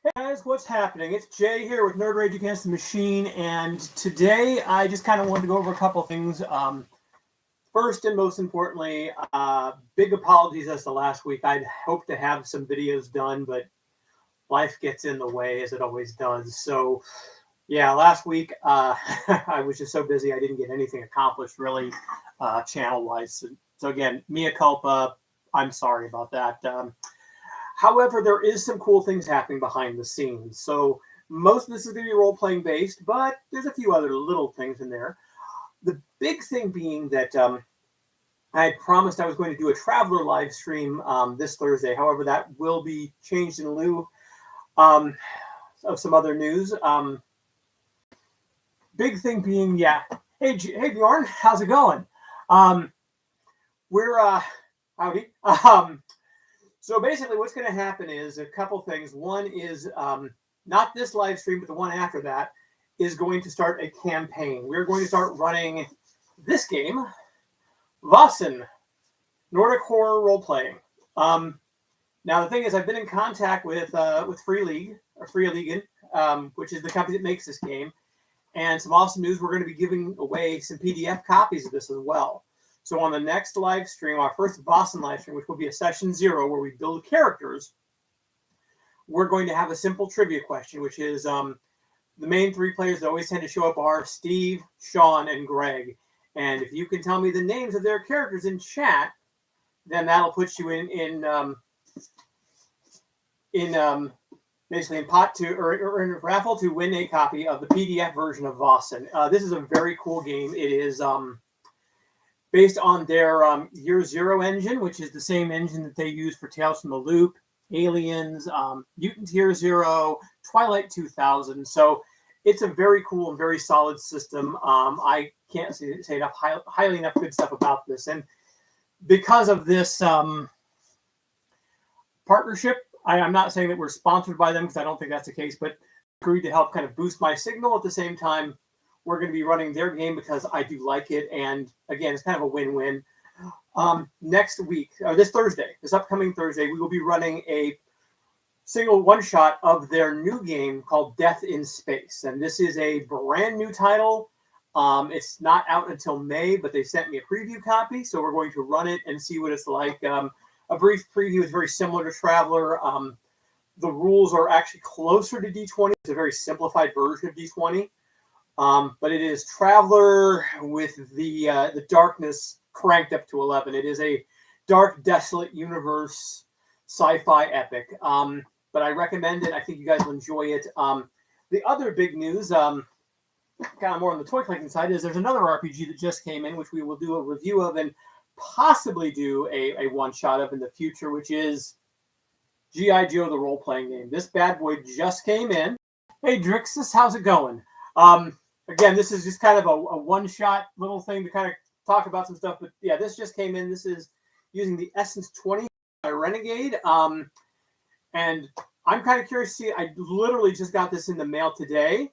Hey guys, what's happening? It's Jay here with Nerd Rage Against the Machine, and today I just kind of wanted to go over a couple things. First and most importantly, big apologies as to last week. I'd hoped to have some videos done, but life gets in the way as it always does. So, yeah, last week I was just so busy I didn't get anything accomplished really channel-wise. So again, mea culpa. I'm sorry about that. However, there is some cool things happening behind the scenes. So most of this is going to be role-playing based, but there's a few other little things in there. The big thing being that I had promised I was going to do a Traveler live stream this Thursday. However, that will be changed in lieu of some other news. Big thing being, yeah. Hey Bjorn, how's it going? We're howdy. So basically, what's going to happen is a couple things. One is not this live stream, but the one after that is going to start a campaign. We're going to start running this game, Vaesen, Nordic horror role playing. Now the thing is, I've been in contact with Free League or Free League, which is the company that makes this game, and some awesome news. We're going to be giving away some PDF copies of this as well. So on the next live stream, our first Vaesen live stream, which will be a session 0 where we build characters, we're going to have a simple trivia question, which is the main 3 players that always tend to show up are Steve, Sean, and Greg. And if you can tell me the names of their characters in chat, then that'll put you in basically in pot to or in a raffle to win a copy of the PDF version of Vaesen. This is a very cool game. It is based on their Year Zero engine, which is the same engine that they use for Tales from the Loop, Aliens, Mutant Year Zero, Twilight 2000. So it's a very cool and very solid system. I can't say enough highly enough good stuff about this. And because of this partnership, I'm not saying that we're sponsored by them because I don't think that's the case, but agreed to help kind of boost my signal at the same time. We're going to be running their game because I do like it. And again, it's kind of a win-win. Next week, or this upcoming Thursday, we will be running a single one-shot of their new game called Death in Space. And this is a brand new title. It's not out until May, but they sent me a preview copy. So we're going to run it and see what it's like. A brief preview is very similar to Traveler. The rules are actually closer to D20. It's a very simplified version of D20. But it is Traveler with the darkness cranked up to 11. It is a dark, desolate universe sci-fi epic. But I recommend it. I think you guys will enjoy it. The other big news, kind of more on the toy collecting side, is there's another RPG that just came in, which we will do a review of and possibly do a one-shot of in the future, which is G.I. Joe, the role-playing game. This bad boy just came in. Hey, Drixus, how's it going? Again, this is just kind of a one-shot little thing to kind of talk about some stuff. But yeah, this just came in. This is using the Essence 20 by Renegade. And I'm kind of curious to see. I literally just got this in the mail today.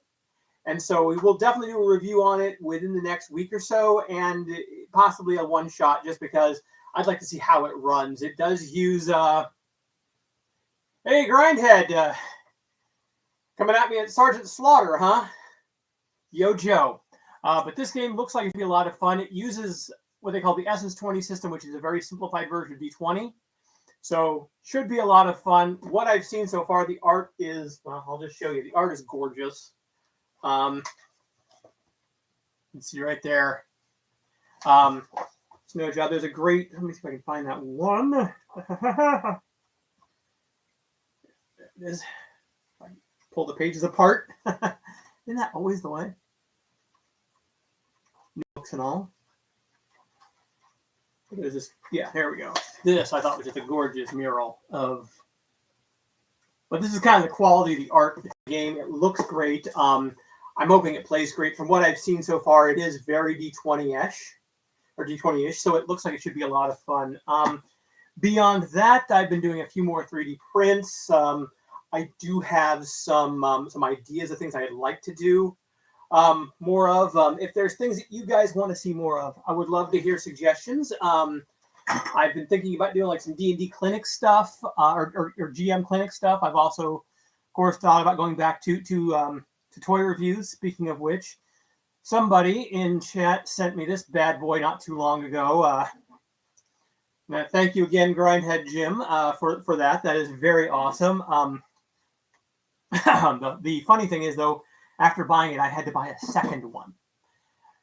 And so we will definitely do a review on it within the next week or so, and possibly a one-shot just because I'd like to see how it runs. It does use, hey, Grindhead, coming at me at Sergeant Slaughter, huh? Yo, Joe. But this game looks like it'll be a lot of fun. It uses what they call the Essence 20 system, which is a very simplified version of D20. So should be a lot of fun. What I've seen so far, the art is, well, I'll just show you. The art is gorgeous. You can see right there. It's no job. There's a great, let me see if I can find that one. There it is. I pull the pages apart. Isn't that always the way? Books and all. There's this, yeah, here we go. This I thought was just a gorgeous mural of, but this is kind of the quality of the art of the game. It looks great. I'm hoping it plays great. From what I've seen so far, it is very D20-ish, or D20-ish, so it looks like it should be a lot of fun. Beyond that, I've been doing a few more 3D prints. I do have some ideas of things I'd like to do more of. If there's things that you guys want to see more of, I would love to hear suggestions. I've been thinking about doing like some D&D clinic stuff or GM clinic stuff. I've also course, thought about going back to toy reviews. Speaking of which, somebody in chat sent me this bad boy not too long ago. Thank you again, Grindhead Jim, for that. That is very awesome. The funny thing is, though, after buying it, I had to buy a second one.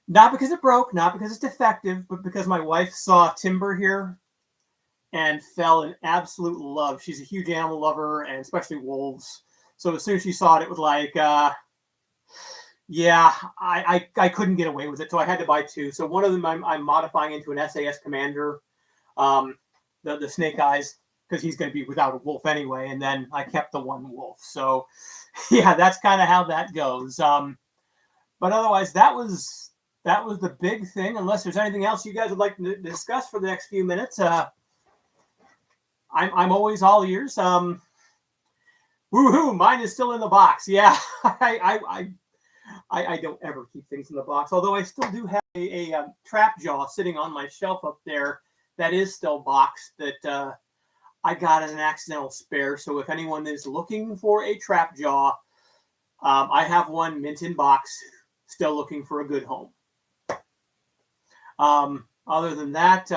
Not because it broke, not because it's defective, but because my wife saw Timber here and fell in absolute love. She's a huge animal lover, and especially wolves. So as soon as she saw it, it was like, yeah, I couldn't get away with it. So I had to buy two. So one of them I'm modifying into an SAS Commander, the Snake Eyes, because he's going to be without a wolf anyway. And then I kept the one wolf. So yeah, that's kind of how that goes. But otherwise, that was the big thing. Unless there's anything else you guys would like to discuss for the next few minutes, I'm always all ears. Woohoo! Mine is still in the box. Yeah, I don't ever keep things in the box. Although I still do have a trap jaw sitting on my shelf up there that is still boxed that I got as an accidental spare. So if anyone is looking for a trap jaw, I have one mint in box, still looking for a good home. Other than that,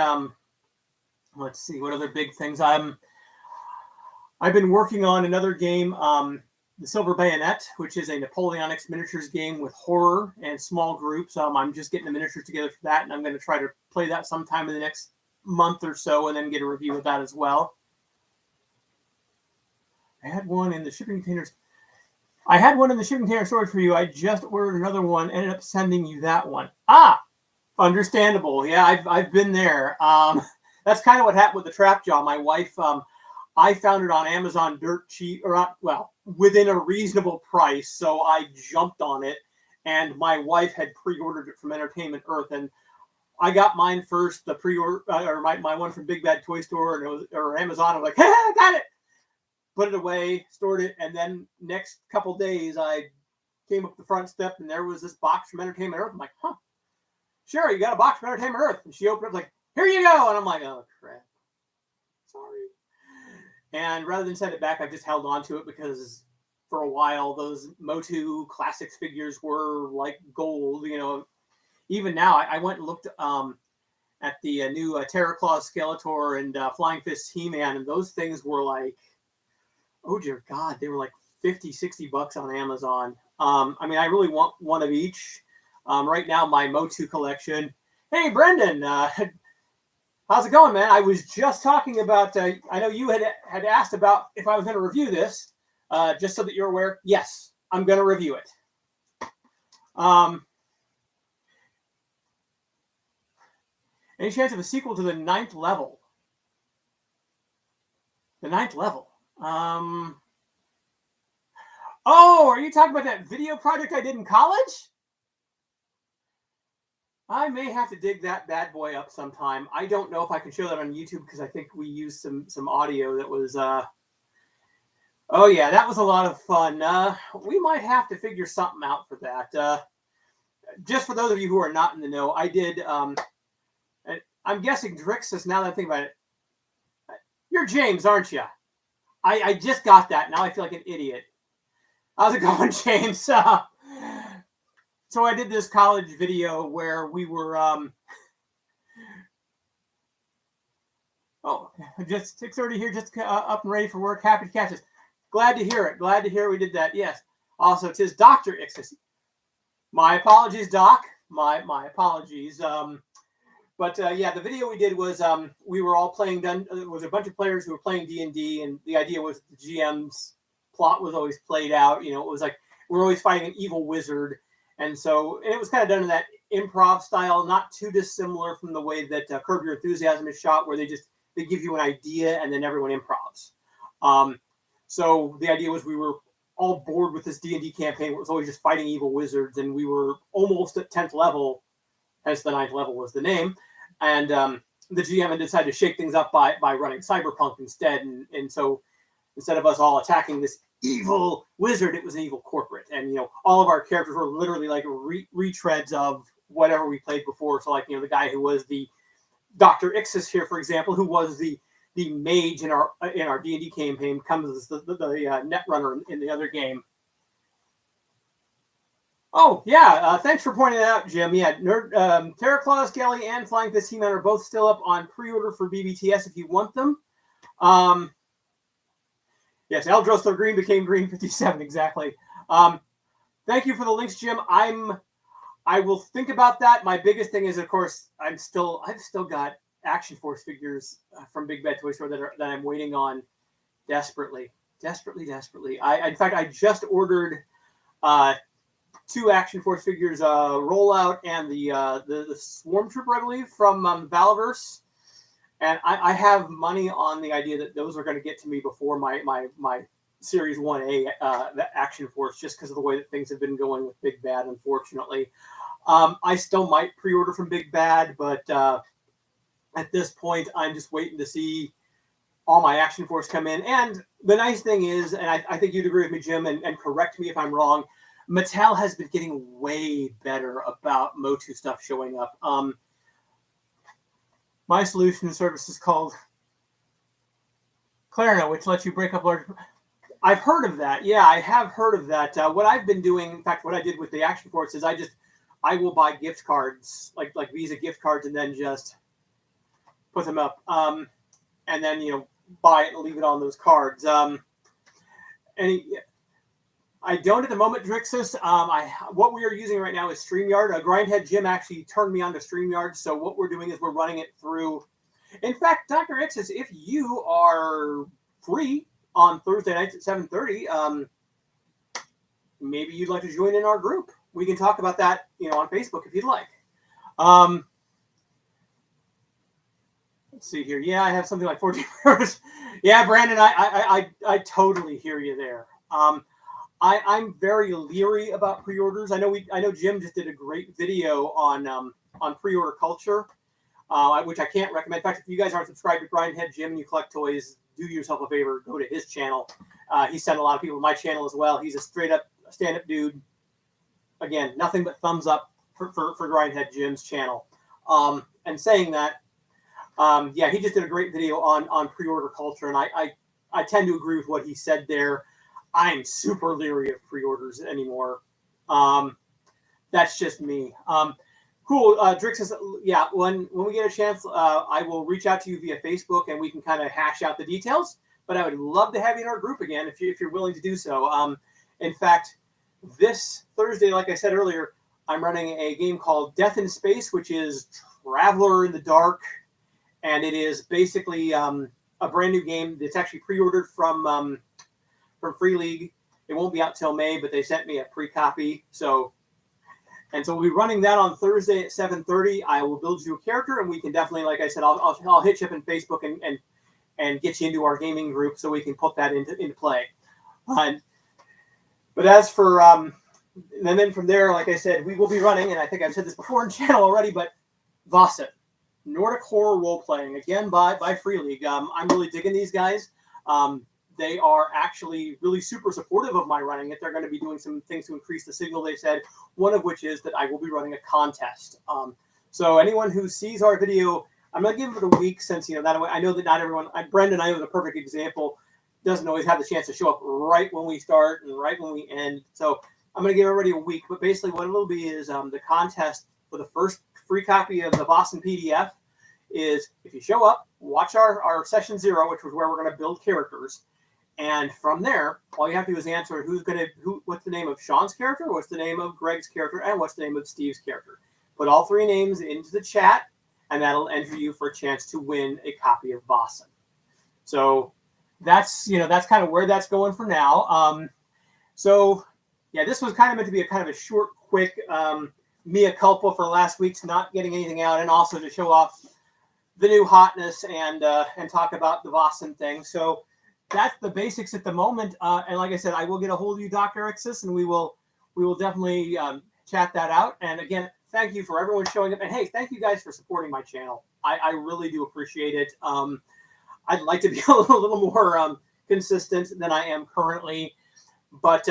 let's see what other big things. I've been working on another game, the Silver Bayonet, which is a Napoleonics miniatures game with horror and small groups. I'm just getting the miniatures together for that, and I'm going to try to play that sometime in the next month or so, and then get a review of that as well. I had one in the shipping containers. I had one in the shipping container storage for you. I just ordered another one. Ended up sending you that one. Understandable. Yeah, I've been there. That's kind of what happened with the trap jaw. My wife, I found it on Amazon dirt cheap, or within a reasonable price. So I jumped on it, and my wife had pre-ordered it from Entertainment Earth, and I got mine first. The pre-order, or my one from Big Bad Toy Store, and it was, or Amazon. I was like, hey, I got it. Put it away, stored it, and then next couple days, I came up the front step, and there was this box from Entertainment Earth. I'm like, huh, sure, you got a box from Entertainment Earth. And she opened it up like, here you go. And I'm like, oh, crap. Sorry. And rather than send it back, I've just held on to it because for a while, those Motu Classics figures were like gold. You know, even now, I went and looked at the new Terror Claws Skeletor and Flying Fist He-Man, and those things were like, oh, dear God, they were like $50-$60 on Amazon. I mean, I really want one of each. Right now, my Motu collection. Hey, Brendan, how's it going, man? I was just talking about, I know you had asked about if I was going to review this, just so that you're aware. Yes, I'm going to review it. Any chance of a sequel to the 9th level? The 9th level. Oh, are you talking about that video project I did in college? I may have to dig that bad boy up sometime. I don't know if I can show that on YouTube because I think we used some audio that was oh yeah, that was a lot of fun. We might have to figure something out for that. Just for those of you who are not in the know, I did I'm guessing Drixus, now that I think about it. You're James, aren't you? I just got that. Now I feel like an idiot. How's it going, James? So I did this college video where we were, just 6:30 here, just up and ready for work. Happy to catch us. Glad to hear it. Glad to hear we did that. Yes. Also, 'tis Dr. Ixis. My apologies, Doc. My apologies. But yeah, the video we did was we were all playing. It was a bunch of players who were playing D&D, and the idea was the GM's plot was always played out. You know, it was like we're always fighting an evil wizard, and it was kind of done in that improv style, not too dissimilar from the way that Curb Your Enthusiasm is shot, where they give you an idea and then everyone improvs. So the idea was we were all bored with this D&D campaign. It was always just fighting evil wizards, and we were almost at 10th level, hence the 9th level was the name. And the GM had decided to shake things up by running Cyberpunk instead. And so instead of us all attacking this evil wizard, it was an evil corporate. And, you know, all of our characters were literally like retreads of whatever we played before. So like, you know, the guy who was the Dr. Ixis here, for example, who was the the mage in our D&D campaign comes as the net runner in the other game. Oh, yeah. Thanks for pointing that out, Jim. Yeah, Terra Claus, Skelly, and Flying Fist He-Man are both still up on pre-order for BBTS if you want them. Yes, Eldrosler Green became Green 57, exactly. Thank you for the links, Jim. I will think about that. My biggest thing is, of course, I've still got Action Force figures from Big Bad Toy Store that I'm waiting on desperately. In fact, I just ordered 2 Action Force figures, Rollout and the Swarm Trooper, I believe, from Valverse. And I have money on the idea that those are going to get to me before my Series 1A Action Force, just because of the way that things have been going with Big Bad, unfortunately. I still might pre-order from Big Bad, but at this point, I'm just waiting to see all my Action Force come in. And the nice thing is, and I think you'd agree with me, Jim, and correct me if I'm wrong, Mattel has been getting way better about Motu stuff showing up. My solution service is called Klarna, which lets you break up large. I've heard of that. Yeah, I have heard of that. What I've been doing, in fact, what I did with the Action Force is I will buy gift cards, like Visa gift cards, and then just put them up, and then buy it and leave it on those cards. I don't at the moment, Drixus. What we are using right now is StreamYard. Grindhead Jim actually turned me on to StreamYard, so what we're doing is we're running it through. In fact, Dr. Ixus, if you are free on Thursday nights at 7:30, maybe you'd like to join in our group. We can talk about that, on Facebook if you'd like. Let's see here. Yeah, I have something like 14 hours. Yeah, Brandon, I totally hear you there. I'm very leery about pre-orders. I know Jim just did a great video on pre-order culture, which I can't recommend. In fact, if you guys aren't subscribed to Grindhead Jim and you collect toys, do yourself a favor, go to his channel. He sent a lot of people to my channel as well. He's a straight up stand-up dude. Again, nothing but thumbs up for Grindhead Jim's channel. And saying that, yeah, he just did a great video on pre-order culture, and I tend to agree with what he said there. I'm super leery of pre-orders anymore. That's just me. Cool. Drix says, yeah, when we get a chance, I will reach out to you via Facebook and we can kind of hash out the details. But I would love to have you in our group again if you're willing to do so. In fact, this Thursday, like I said earlier, I'm running a game called Death in Space, which is Traveler in the Dark. And it is basically a brand new game that's actually pre-ordered from Free League. It won't be out till May, but they sent me a pre-copy. So we'll be running that on Thursday at 7:30. I will build you a character, and we can definitely, like I said, I'll hit you up in Facebook and get you into our gaming group so we can put that into play. But as for and then from there, like I said, we will be running, and I think I've said this before in the channel already, but Vaesen, Nordic horror role playing, again by Free League. I'm really digging these guys. They are actually really super supportive of my running it. They're going to be doing some things to increase the signal, they said, one of which is that I will be running a contest. So anyone who sees our video, I'm going to give it a week since, that way I know that not everyone, Brendan, I know the perfect example, doesn't always have the chance to show up right when we start and right when we end. So I'm going to give everybody a week. But basically what it'll be is the contest for the first free copy of the Vaesen PDF is if you show up, watch our session 0, which was where we're going to build characters. And from there, all you have to do is answer what's the name of Sean's character, what's the name of Greg's character, and what's the name of Steve's character. Put all 3 names into the chat, and that'll enter you for a chance to win a copy of Vaesen. So that's kind of where that's going for now. So yeah, this was kind of meant to be a kind of a short, quick mea culpa for last week's not getting anything out, and also to show off the new hotness and talk about the Vaesen thing. So that's the basics at the moment. And like I said, I will get a hold of you, Dr. Exis, and we will definitely chat that out. And again, thank you for everyone showing up. And hey, thank you guys for supporting my channel. I really do appreciate it. I'd like to be a little more consistent than I am currently. But,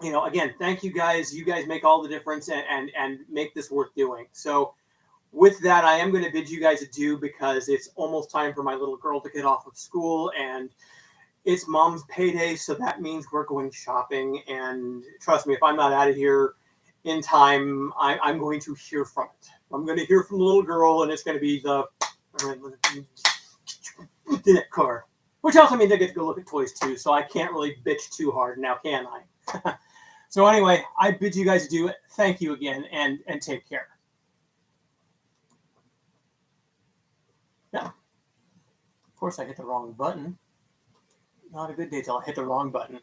again, thank you guys. You guys make all the difference and make this worth doing. So with that, I am going to bid you guys adieu because it's almost time for my little girl to get off of school, and it's mom's payday, so that means we're going shopping. And trust me, if I'm not out of here in time, I'm going to hear from it. I'm going to hear from the little girl, and it's going to be the that car. Which also means I get to go look at toys too, so I can't really bitch too hard now, can I? So anyway, I bid you guys adieu. Thank you again, and take care. Yeah, of course I hit the wrong button. Not a good day till I hit the wrong button.